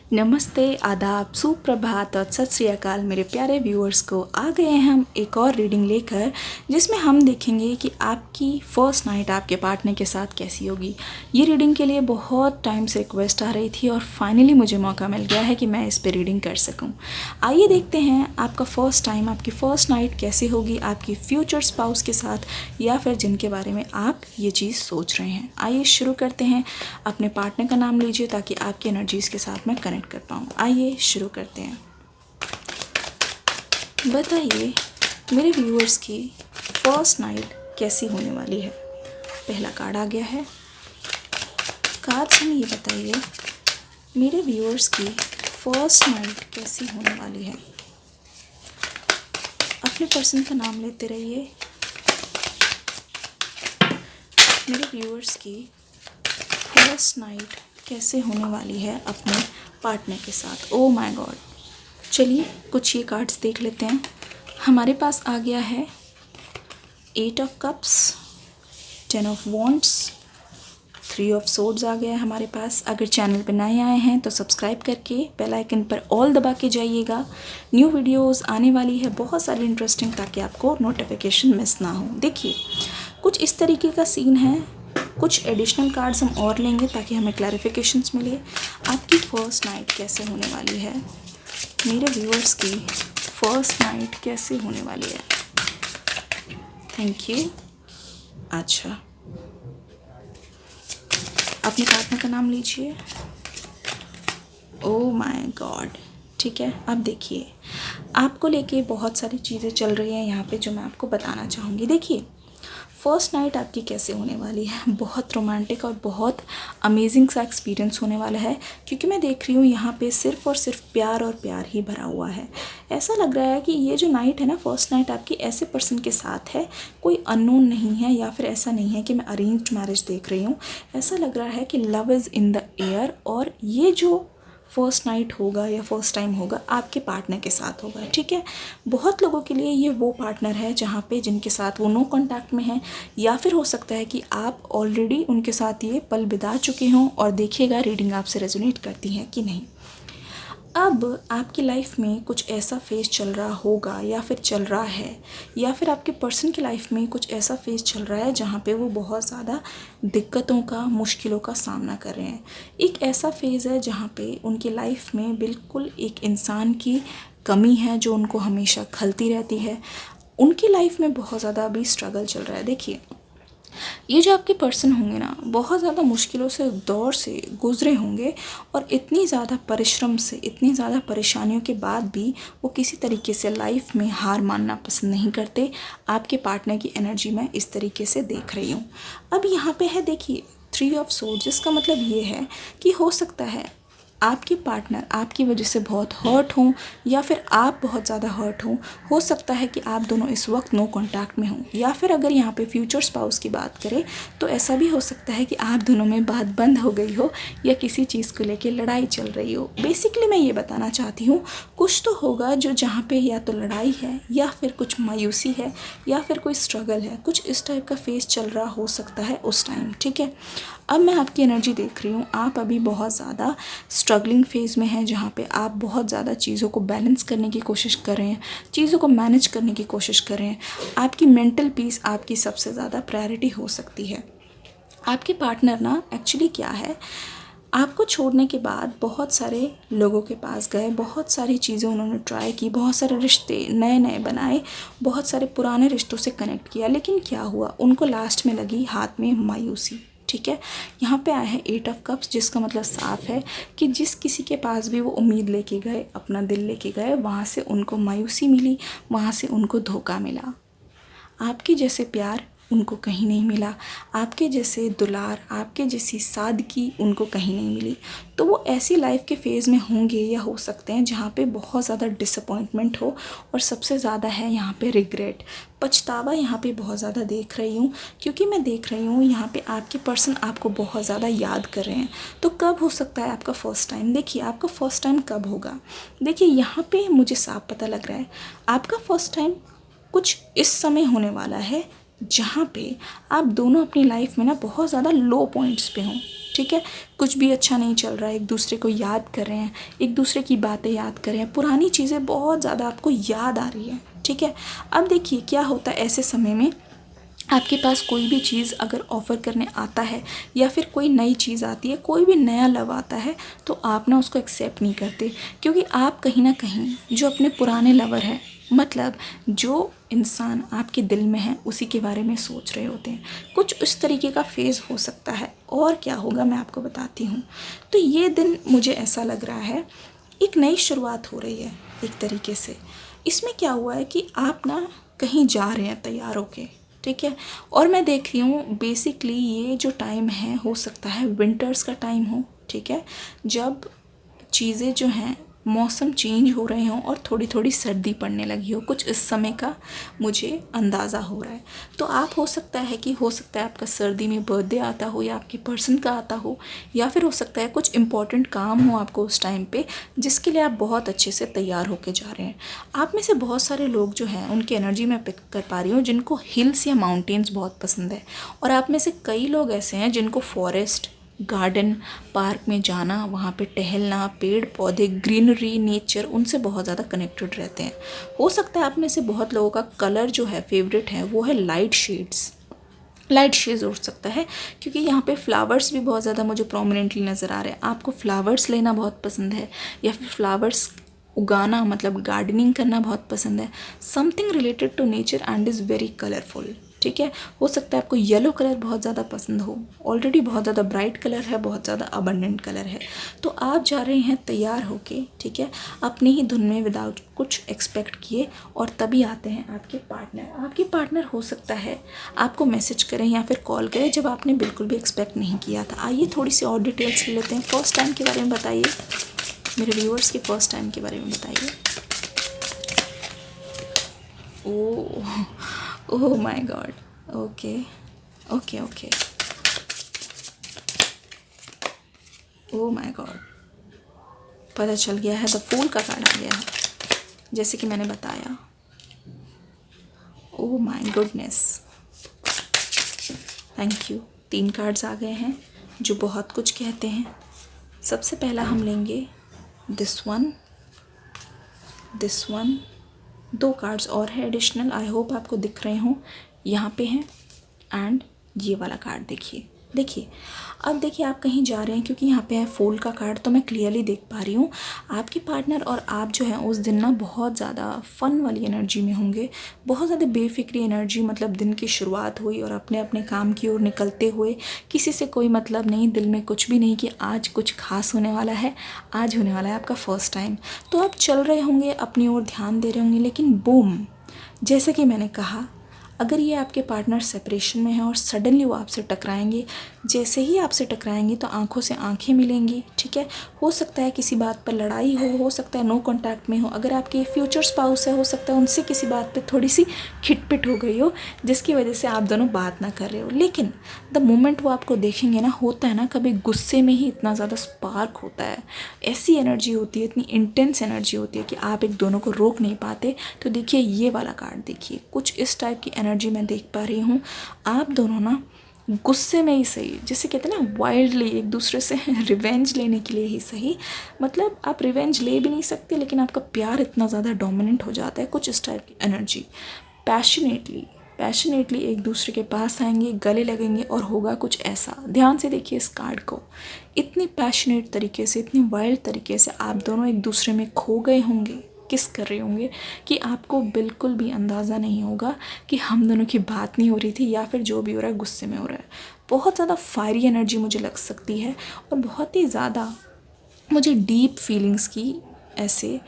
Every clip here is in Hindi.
नमस्ते, आदाब, सुप्रभात और सत श्री अकाल मेरे प्यारे व्यूअर्स को। आ गए हैं हम एक और रीडिंग लेकर, जिसमें हम देखेंगे कि आपकी फ़र्स्ट नाइट आपके पार्टनर के साथ कैसी होगी। ये रीडिंग के लिए बहुत टाइम से रिक्वेस्ट आ रही थी और फाइनली मुझे मौका मिल गया है कि मैं इस पर रीडिंग कर सकूं। आइए देखते हैं आपका फ़र्स्ट टाइम, आपकी फ़र्स्ट नाइट कैसी होगी आपकी फ्यूचर स्पाउस के साथ, या फिर जिनके बारे में आप ये चीज़ सोच रहे हैं। आइए शुरू करते हैं। अपने पार्टनर का नाम लीजिए ताकि आपकी एनर्जीज़ के साथ मैं कनेक्ट कर पाऊँ। आइए शुरू करते हैं। बताइए मेरे व्यूअर्स की फर्स्ट नाइट कैसी होने वाली है। पहला कार्ड आ गया है। कार्ड से ये बताइए मेरे व्यूअर्स की फर्स्ट नाइट कैसी होने वाली है। अपने पर्सन का नाम लेते रहिए। मेरे व्यूअर्स की फर्स्ट नाइट कैसे होने वाली है अपने पार्टनर के साथ। ओ माय गॉड, चलिए कुछ ये कार्ड्स देख लेते हैं। हमारे पास आ गया है 8 of cups, 10 of wands, 3 of swords आ गया है हमारे पास। अगर चैनल पर नए आए हैं तो सब्सक्राइब करके बेल आइकन पर ऑल दबा के जाइएगा। न्यू वीडियोस आने वाली है बहुत सारी इंटरेस्टिंग, ताकि आपको नोटिफिकेशन मिस ना हो। देखिए कुछ इस तरीके का सीन है। कुछ एडिशनल कार्ड्स हम और लेंगे ताकि हमें क्लैरिफिकेशंस मिले। आपकी फ़र्स्ट नाइट कैसे होने वाली है, मेरे व्यूअर्स की फ़र्स्ट नाइट कैसे होने वाली है। Thank you. अच्छा, अपने पार्टनर का नाम लीजिए। ओह माय गॉड, ठीक है। अब देखिए आपको लेके बहुत सारी चीज़ें चल रही हैं यहाँ पे, जो मैं आपको बताना चाहूँगी। देखिए फ़र्स्ट नाइट आपकी कैसे होने वाली है। बहुत रोमांटिक और बहुत अमेजिंग सा एक्सपीरियंस होने वाला है, क्योंकि मैं देख रही हूँ यहाँ पे सिर्फ़ और सिर्फ प्यार और प्यार ही भरा हुआ है। ऐसा लग रहा है कि ये जो नाइट है ना, फर्स्ट नाइट आपकी ऐसे पर्सन के साथ है, कोई अननोन नहीं है, या फिर ऐसा नहीं है कि मैं अरेंज्ड मैरिज देख रही हूँ। ऐसा लग रहा है कि love is in the air, और ये जो फर्स्ट नाइट होगा या फर्स्ट टाइम होगा आपके पार्टनर के साथ होगा। ठीक है, बहुत लोगों के लिए ये वो पार्टनर है जहाँ पे जिनके साथ वो नो कांटेक्ट में है, या फिर हो सकता है कि आप ऑलरेडी उनके साथ ये पल बिता चुके हों। और देखिएगा रीडिंग आपसे रेजोनेट करती है कि नहीं। अब आपकी लाइफ में कुछ ऐसा फेज चल रहा होगा, या फिर चल रहा है, या फिर आपके पर्सन की लाइफ में कुछ ऐसा फेज चल रहा है जहाँ पे वो बहुत ज़्यादा दिक्कतों का, मुश्किलों का सामना कर रहे हैं। एक ऐसा फेज़ है जहाँ पे उनकी लाइफ में बिल्कुल एक इंसान की कमी है जो उनको हमेशा खलती रहती है। उनकी लाइफ में बहुत ज़्यादा अभी स्ट्रगल चल रहा है। देखिए ये जो आपके पर्सन होंगे ना, बहुत ज़्यादा मुश्किलों से दौर से गुजरे होंगे, और इतनी ज़्यादा परिश्रम से, इतनी ज़्यादा परेशानियों के बाद भी वो किसी तरीके से लाइफ में हार मानना पसंद नहीं करते। आपके पार्टनर की एनर्जी मैं इस तरीके से देख रही हूँ। अब यहाँ पे है देखिए 3 ऑफ सोर्ड्स, जिसका मतलब ये है कि हो सकता है आपके पार्टनर आपकी वजह से बहुत हर्ट हों, या फिर आप बहुत ज़्यादा हर्ट हों। हो सकता है कि आप दोनों इस वक्त नो कांटेक्ट में हों, या फिर अगर यहाँ पे फ्यूचर स्पाउस की बात करें तो ऐसा भी हो सकता है कि आप दोनों में बात बंद हो गई हो, या किसी चीज़ को लेके लड़ाई चल रही हो। बेसिकली मैं ये बताना चाहती हूँ कुछ तो होगा जो जहाँ पे या तो लड़ाई है, या फिर कुछ मायूसी है, या फिर कोई स्ट्रगल है, कुछ इस टाइप का फेस चल रहा हो सकता है उस टाइम। ठीक है, अब मैं आपकी एनर्जी देख रही हूँ। आप अभी बहुत ज़्यादा स्ट्रगलिंग फेज़ में हैं, जहाँ पे आप बहुत ज़्यादा चीज़ों को बैलेंस करने की कोशिश कर रहे हैं, चीज़ों को मैनेज करने की कोशिश कर रहे हैं। आपकी मेंटल पीस आपकी सबसे ज़्यादा प्रायोरिटी हो सकती है। आपके पार्टनर ना एक्चुअली क्या है, आपको छोड़ने के बाद बहुत सारे लोगों के पास गए, बहुत सारी चीज़ें उन्होंने ट्राई की, बहुत सारे रिश्ते नए नए बनाए, बहुत सारे पुराने रिश्तों से कनेक्ट किया, लेकिन क्या हुआ, उनको लास्ट में लगी हाथ में मायूसी। ठीक है, यहाँ पे आया है 8 ऑफ कप्स, जिसका मतलब साफ है कि जिस किसी के पास भी वो उम्मीद लेके गए, अपना दिल लेके गए, वहाँ से उनको मायूसी मिली, वहाँ से उनको धोखा मिला। आपके जैसे प्यार उनको कहीं नहीं मिला, आपके जैसे दुलार, आपके जैसी सादगी उनको कहीं नहीं मिली। तो वो ऐसी लाइफ के फेज़ में होंगे, या हो सकते हैं जहाँ पे बहुत ज़्यादा डिसअपॉइंटमेंट हो, और सबसे ज़्यादा है यहाँ पे रिग्रेट, पछतावा यहाँ पे बहुत ज़्यादा देख रही हूँ। क्योंकि मैं देख रही हूँ यहाँ पे आपके पर्सन आपको बहुत ज़्यादा याद कर रहे हैं। तो कब हो सकता है आपका फ़र्स्ट टाइम। देखिए आपका फ़र्स्ट टाइम कब होगा, देखिए यहाँ पे मुझे साफ पता लग रहा है आपका फ़र्स्ट टाइम कुछ इस समय होने वाला है, जहाँ पे आप दोनों अपनी लाइफ में ना बहुत ज़्यादा लो पॉइंट्स पे हों। ठीक है। कुछ भी अच्छा नहीं चल रहा है, एक दूसरे को याद कर रहे हैं, एक दूसरे की बातें याद कर रहे हैं, पुरानी चीज़ें बहुत ज़्यादा आपको याद आ रही है, ठीक है। अब देखिए क्या होता है ऐसे समय में, आपके पास कोई भी चीज़ अगर ऑफ़र करने आता है या फिर कोई नई चीज़ आती है, कोई भी नया लव आता है, तो आप ना उसको एक्सेप्ट नहीं करते, क्योंकि आप कहीं ना कहीं जो अपने पुराने लवर हैं, मतलब जो इंसान आपके दिल में है, उसी के बारे में सोच रहे होते हैं। कुछ उस तरीके का फेज़ हो सकता है, और क्या होगा मैं आपको बताती हूँ। तो ये दिन मुझे ऐसा लग रहा है एक नई शुरुआत हो रही है एक तरीके से। इसमें क्या हुआ है कि आप ना कहीं जा रहे हैं तैयार होके, ठीक है। और मैं देख रही हूँ बेसिकली ये जो टाइम है, हो सकता है विंटर्स का टाइम हो, ठीक है, जब चीज़ें जो हैं, मौसम चेंज हो रहे हों और थोड़ी थोड़ी सर्दी पड़ने लगी हो, कुछ इस समय का मुझे अंदाज़ा हो रहा है। तो आप हो सकता है आपका सर्दी में बर्थडे आता हो, या आपके पर्सन का आता हो, या फिर हो सकता है कुछ इम्पॉर्टेंट काम हो आपको उस टाइम पे, जिसके लिए आप बहुत अच्छे से तैयार होके जा रहे हैं। आप में से बहुत सारे लोग जो हैं, उनकी एनर्जी मैं पिक कर पा रही हूँ, जिनको हिल्स या माउंटेन्स बहुत पसंद है। और आप में से कई लोग ऐसे हैं जिनको फॉरेस्ट, गार्डन, पार्क में जाना, वहाँ पे टहलना, पेड़ पौधे, ग्रीनरी, नेचर, उनसे बहुत ज़्यादा कनेक्टेड रहते हैं। हो सकता है आप में से बहुत लोगों का कलर जो है फेवरेट है वो है लाइट शेड्स हो सकता है, क्योंकि यहाँ पे फ्लावर्स भी बहुत ज़्यादा मुझे प्रोमिनेंटली नज़र आ रहे हैं। आपको फ्लावर्स लेना बहुत पसंद है, या फिर फ्लावर्स उगाना, मतलब गार्डनिंग करना बहुत पसंद है। Something related to nature and is very colourful, ठीक है। हो सकता है आपको येलो कलर बहुत ज़्यादा पसंद हो, ऑलरेडी बहुत ज़्यादा ब्राइट कलर है, बहुत ज़्यादा अबंडेंट कलर है। तो आप जा रहे हैं तैयार होके, ठीक है, अपनी ही धुन में, विदाउट कुछ एक्सपेक्ट किए, और तभी आते हैं आपके पार्टनर हो सकता है आपको मैसेज करें या फिर कॉल करें जब आपने बिल्कुल भी एक्सपेक्ट नहीं किया था। आइए थोड़ी सी और डिटेल्स ले लेते हैं। फर्स्ट टाइम के बारे में बताइए, मेरे व्यूअर्स के फर्स्ट टाइम के बारे में बताइए। Oh my God, okay okay okay, oh my God, पता चल गया है, द फूल का कार्ड आ गया है, जैसे कि मैंने बताया। Oh my goodness, thank you. 3 cards आ गए हैं जो बहुत कुछ कहते हैं। सबसे पहला हम लेंगे दिस वन, 2 कार्ड्स और है एडिशनल, आई होप आपको दिख रहे हों, यहाँ पे हैं। एंड ये वाला कार्ड देखिए, अब देखिए आप कहीं जा रहे हैं, क्योंकि यहाँ पे है फूल का कार्ड, तो मैं क्लियरली देख पा रही हूँ आपके पार्टनर और आप जो हैं उस दिन ना बहुत ज़्यादा फ़न वाली एनर्जी में होंगे, बहुत ज़्यादा बेफिक्री एनर्जी, मतलब दिन की शुरुआत हुई और अपने अपने काम की ओर निकलते हुए, किसी से कोई मतलब नहीं, दिल में कुछ भी नहीं कि आज कुछ खास होने वाला है, आज होने वाला है आपका फर्स्ट टाइम। तो आप चल रहे होंगे, अपनी ओर ध्यान दे रहे होंगे, लेकिन बूम, जैसे कि मैंने कहा, अगर ये आपके पार्टनर सेपरेशन में है और सडनली वो आपसे टकराएंगे, जैसे ही आपसे टकराएंगे तो आंखों से आंखें मिलेंगी, ठीक है। हो सकता है किसी बात पर लड़ाई हो सकता है नो कांटेक्ट में हो, अगर आपके फ्यूचर स्पाउस है, हो सकता है उनसे किसी बात पे थोड़ी सी खिटपिट हो गई हो, जिसकी वजह से आप दोनों बात ना कर रहे हो। लेकिन द मोमेंट वो आपको देखेंगे ना, होता है ना कभी गुस्से में ही इतना ज़्यादा स्पार्क होता है, ऐसी एनर्जी होती है, इतनी इंटेंस एनर्जी होती है कि आप एक दोनों को रोक नहीं पाते। तो देखिए ये वाला कार्ड देखिए, कुछ इस टाइप की एनर्जी मैं देख पा रही हूँ। आप दोनों ना गुस्से में ही सही, जैसे कहते हैं ना वाइल्डली एक दूसरे से रिवेंज लेने के लिए ही सही, मतलब आप रिवेंज ले भी नहीं सकते, लेकिन आपका प्यार इतना ज़्यादा डोमिनेंट हो जाता है, कुछ इस टाइप की एनर्जी। पैशनेटली एक दूसरे के पास आएंगे, गले लगेंगे, और होगा कुछ ऐसा। ध्यान से देखिए इस कार्ड को, इतनी पैशनेट तरीके से, इतनी वाइल्ड तरीके से आप दोनों एक दूसरे में खो गए होंगे, किस कर रहे होंगे, कि आपको बिल्कुल भी अंदाज़ा नहीं होगा कि हम दोनों की बात नहीं हो रही थी, या फिर जो भी हो रहा है गुस्से में हो रहा है। बहुत ज़्यादा फायरी एनर्जी मुझे लग सकती है, और बहुत ही ज़्यादा मुझे डीप फीलिंग्स की, ऐसे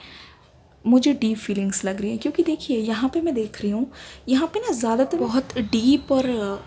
मुझे डीप फीलिंग्स लग रही हैं, क्योंकि देखिए यहाँ पे मैं देख रही हूँ, यहाँ पे ना ज़्यादातर बहुत डीप और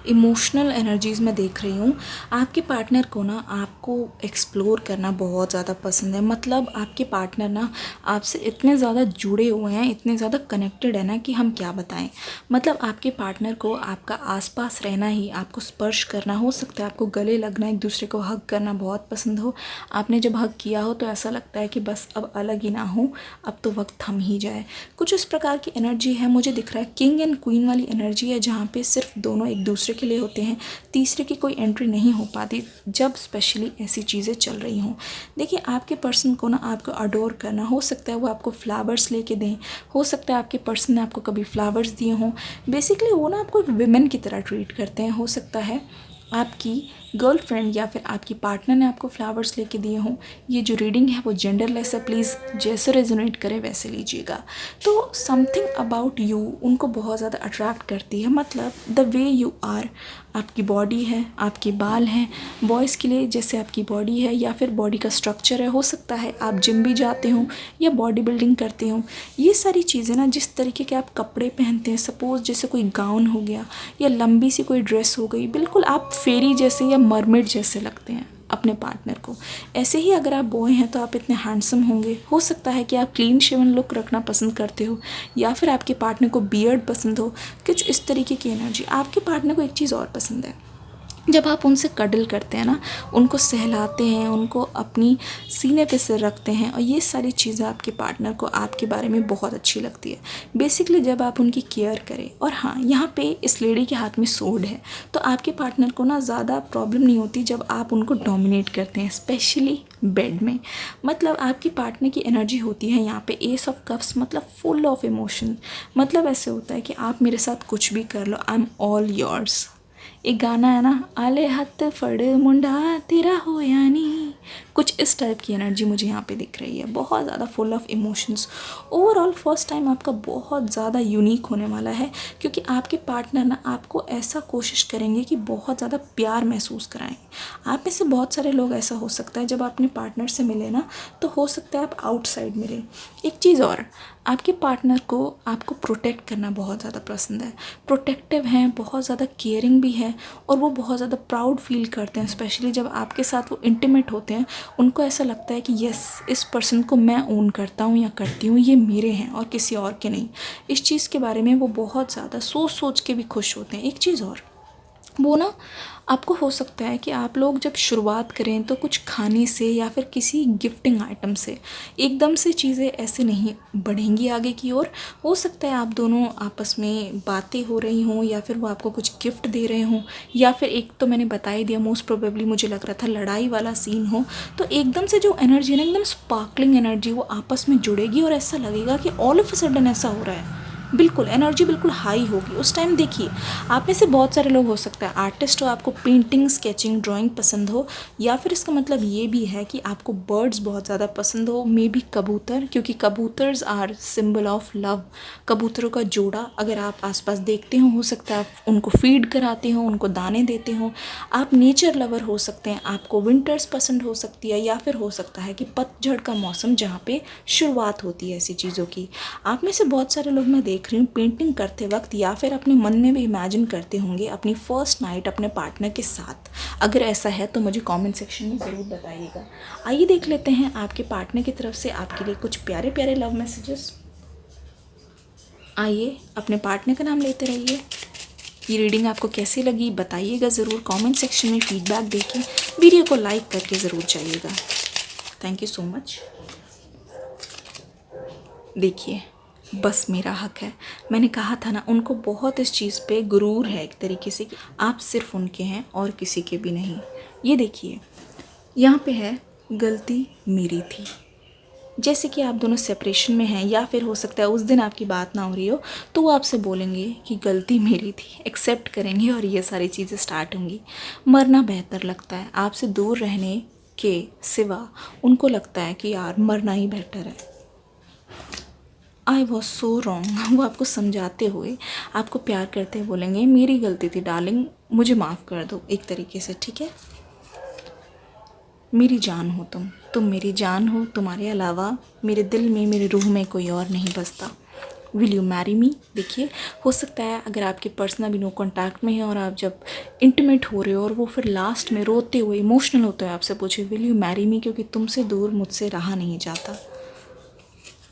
इमोशनल एनर्जीज़ मैं देख रही हूँ। आपके पार्टनर को ना आपको एक्सप्लोर करना बहुत ज़्यादा पसंद है, मतलब आपके पार्टनर ना आपसे इतने ज़्यादा जुड़े हुए हैं, इतने ज़्यादा कनेक्टेड है ना कि हम क्या बताएं। मतलब आपके पार्टनर को आपका आसपास रहना ही, आपको स्पर्श करना, हो सकता है आपको गले लगना, एक दूसरे को हग करना बहुत पसंद हो। आपने जब हग किया हो तो ऐसा लगता है कि बस अब अलग ही ना हो, अब तो वक्त थम ही जाए, कुछ इस प्रकार की एनर्जी है। मुझे दिख रहा है किंग एंड क्वीन वाली एनर्जी है, जहाँ पे सिर्फ दोनों एक दूसरे के लिए होते हैं, तीसरे की कोई एंट्री नहीं हो पाती जब स्पेशली ऐसी चीज़ें चल रही हों। देखिए आपके पर्सन को ना आपको अडोर करना, हो सकता है वो आपको फ्लावर्स लेके दें, हो सकता है आपके पर्सन ने आपको कभी फ्लावर्स दिए हों। बेसिकली वो ना आपको एक विमेन की तरह ट्रीट करते हैं। हो सकता है आपकी गर्लफ्रेंड या फिर आपकी पार्टनर ने आपको फ्लावर्स लेके दिए हों। ये जो रीडिंग है वो जेंडरलेस है, प्लीज़ जैसे रेजोनेट करे वैसे लीजिएगा। तो समथिंग अबाउट यू उनको बहुत ज़्यादा अट्रैक्ट करती है, मतलब द वे यू आर, आपकी बॉडी है, आपके बाल हैं, बॉयज़ के लिए जैसे आपकी बॉडी है या फिर बॉडी का स्ट्रक्चर है। हो सकता है आप जिम भी जाते हो या बॉडी बिल्डिंग करते हो। ये सारी चीज़ें ना, जिस तरीके के आप कपड़े पहनते हैं, सपोज़ जैसे कोई गाउन हो गया या लंबी सी कोई ड्रेस हो गई, बिल्कुल आप फेरी जैसे या मरमेड जैसे लगते हैं अपने पार्टनर को। ऐसे ही अगर आप बॉय हैं तो आप इतने हैंडसम होंगे। हो सकता है कि आप क्लीन शेवन लुक रखना पसंद करते हो या फिर आपके पार्टनर को बियर्ड पसंद हो, कुछ इस तरीके की एनर्जी। आपके पार्टनर को एक चीज़ और पसंद है, जब आप उनसे कडल करते हैं ना, उनको सहलाते हैं, उनको अपनी सीने पे सिर रखते हैं, और ये सारी चीज़ें आपके पार्टनर को आपके बारे में बहुत अच्छी लगती है। बेसिकली जब आप उनकी केयर करें। और हाँ, यहाँ पे इस लेडी के हाथ में सोर्ड है, तो आपके पार्टनर को ना ज़्यादा प्रॉब्लम नहीं होती जब आप उनको डोमिनेट करते हैं, स्पेशली बेड में। मतलब आपकी पार्टनर की एनर्जी होती है यहाँ पे एस ऑफ कप्स, मतलब फुल ऑफ इमोशन। मतलब ऐसे होता है कि आप मेरे साथ कुछ भी कर लो, आई एम ऑल योर्स। एक गाना है ना, आले हथ फड़ मुंडा तेरा हो यानी, कुछ इस टाइप की एनर्जी मुझे यहाँ पे दिख रही है, बहुत ज़्यादा full of emotions. Overall first time आपका बहुत ज़्यादा यूनिक होने वाला है, क्योंकि आपके पार्टनर ना आपको ऐसा कोशिश करेंगे कि बहुत ज़्यादा प्यार महसूस कराएंगे। आप में से बहुत सारे लोग, ऐसा हो सकता है जब आप अपने पार्टनर से मिले ना, तो हो सकता है आप आउटसाइड मिले। एक चीज़ और, आपके पार्टनर को आपको प्रोटेक्ट करना बहुत ज़्यादा पसंद है, प्रोटेक्टिव हैं, बहुत ज़्यादा केयरिंग भी है, और वो बहुत ज़्यादा प्राउड फील करते हैं, स्पेशली जब आपके साथ वो इंटीमेट होते हैं। उनको ऐसा लगता है कि यस, इस पर्सन को मैं ओन करता हूँ या करती हूँ, ये मेरे हैं और किसी और के नहीं। इस चीज़ के बारे में वो बहुत ज़्यादा सोच सोच के भी खुश होते हैं। एक चीज़ और, वो ना आपको हो सकता है कि आप लोग जब शुरुआत करें तो कुछ खाने से या फिर किसी गिफ्टिंग आइटम से एकदम से चीज़ें ऐसे नहीं बढ़ेंगी आगे की ओर। हो सकता है आप दोनों आपस में बातें हो रही हों या फिर वो आपको कुछ गिफ्ट दे रहे हों, या फिर एक तो मैंने बता ही दिया, मोस्ट प्रोबेबली मुझे लग रहा था लड़ाई वाला सीन हो। तो एकदम से जो एनर्जी है ना, एकदम स्पार्कलिंग एनर्जी, वो आपस में जुड़ेगी और ऐसा लगेगा कि ऑल ऑफ अ सडन ऐसा हो रहा है, बिल्कुल एनर्जी बिल्कुल हाई होगी उस टाइम। देखिए आप में से बहुत सारे लोग, हो सकता है आर्टिस्ट हो, आपको पेंटिंग, स्केचिंग, ड्राइंग पसंद हो, या फिर इसका मतलब ये भी है कि आपको बर्ड्स बहुत ज़्यादा पसंद हो, मे बी कबूतर, क्योंकि कबूतर्स आर सिंबल ऑफ लव। कबूतरों का जोड़ा अगर आप आसपास देखते हो सकता है आप उनको फीड कराते हो, उनको दाने देते हो। आप नेचर लवर हो सकते हैं, आपको विंटर्स पसंद हो सकती है, या फिर हो सकता है कि पतझड़ का मौसम जहाँ पे शुरुआत होती है ऐसी चीज़ों की। आप में से बहुत सारे लोग मैं देख रही हूँ पेंटिंग करते वक्त या फिर अपने मन में भी इमेजिन करते होंगे अपनी फर्स्ट नाइट अपने पार्टनर के साथ। अगर ऐसा है तो मुझे कमेंट सेक्शन में ज़रूर बताइएगा। आइए देख लेते हैं आपके पार्टनर की तरफ से आपके लिए कुछ प्यारे प्यारे लव मैसेजेस। आइए अपने पार्टनर का नाम लेते रहिए। ये रीडिंग आपको कैसी लगी बताइएगा ज़रूर, कमेंट सेक्शन में फीडबैक देके वीडियो को लाइक करके ज़रूर जाइएगा। Thank you so much. देखिए बस मेरा हक है, मैंने कहा था ना, उनको बहुत इस चीज़ पे गुरूर है एक तरीके से कि आप सिर्फ उनके हैं और किसी के भी नहीं। ये देखिए यहाँ पे है, गलती मेरी थी। जैसे कि आप दोनों सेपरेशन में हैं या फिर हो सकता है उस दिन आपकी बात ना हो रही हो, तो वो आपसे बोलेंगे कि गलती मेरी थी, एक्सेप्ट करेंगे और ये सारी चीज़ें स्टार्ट होंगी। मरना बेहतर लगता है, आपसे दूर रहने के सिवा उनको लगता है कि यार मरना ही बेहतर है। I was so wrong. वो आपको समझाते हुए, आपको प्यार करते हुए बोलेंगे मेरी गलती थी डार्लिंग, मुझे माफ़ कर दो, एक तरीके से, ठीक है। मेरी जान हो तुम मेरी जान हो, तुम्हारे अलावा मेरे दिल में, मेरे रूह में कोई और नहीं बसता। Will you marry me. देखिए हो सकता है अगर आपके पर्सन अभी नो कॉन्टैक्ट में है और आप जब इंटीमेट हो रहे हो और वो फिर लास्ट में रोते हुए, इमोशनल होते हुए आपसे पूछे विल यू मैरी मी, क्योंकि तुमसे दूर मुझसे रहा नहीं जाता।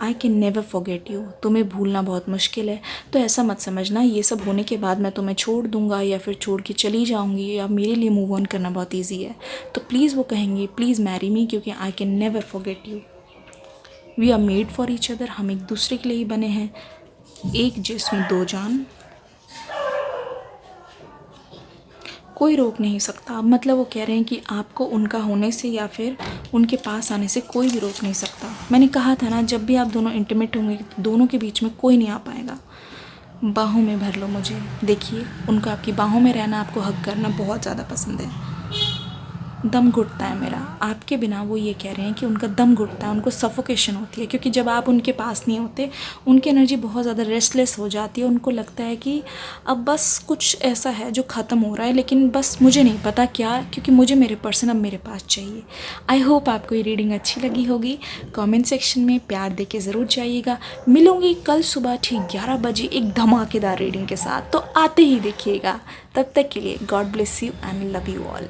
आई कैन नेवर फॉरगेट यू, तुम्हें भूलना बहुत मुश्किल है। तो ऐसा मत समझना ये सब होने के बाद मैं तुम्हें छोड़ दूंगा या फिर छोड़ के चली जाऊंगी, या मेरे लिए मूव ऑन करना बहुत ईजी है। तो प्लीज़ वो कहेंगे प्लीज़ मैरी मी, क्योंकि I can never forget you. We are made for each other, हम एक दूसरे के लिए ही बने हैं, एक जिस्म दो जान, कोई रोक नहीं सकता। मतलब वो कह रहे हैं कि आपको उनका होने से या फिर उनके पास आने से कोई भी रोक नहीं सकता। मैंने कहा था ना, जब भी आप दोनों इंटीमेट होंगे दोनों के बीच में कोई नहीं आ पाएगा। बाहों में भर लो मुझे। देखिए, उनका आपकी बाहों में रहना, आपको हग करना बहुत ज़्यादा पसंद है। दम घुटता है मेरा आपके बिना, वो ये कह रहे हैं कि उनका दम घुटता है, उनको सफोकेशन होती है, क्योंकि जब आप उनके पास नहीं होते उनकी एनर्जी बहुत ज़्यादा रेस्टलेस हो जाती है। उनको लगता है कि अब बस कुछ ऐसा है जो ख़त्म हो रहा है, लेकिन बस मुझे नहीं पता क्या, क्योंकि मुझे मेरे पर्सन अब मेरे पास चाहिए। आई होप आपको ये रीडिंग अच्छी लगी होगी। कमेंट सेक्शन में प्यार दे के ज़रूर जाइएगा। मिलूँगी कल सुबह ठीक 11 बजे एक धमाकेदार रीडिंग के साथ, तो आते ही देखिएगा। तब तक के लिए God bless you and love you all.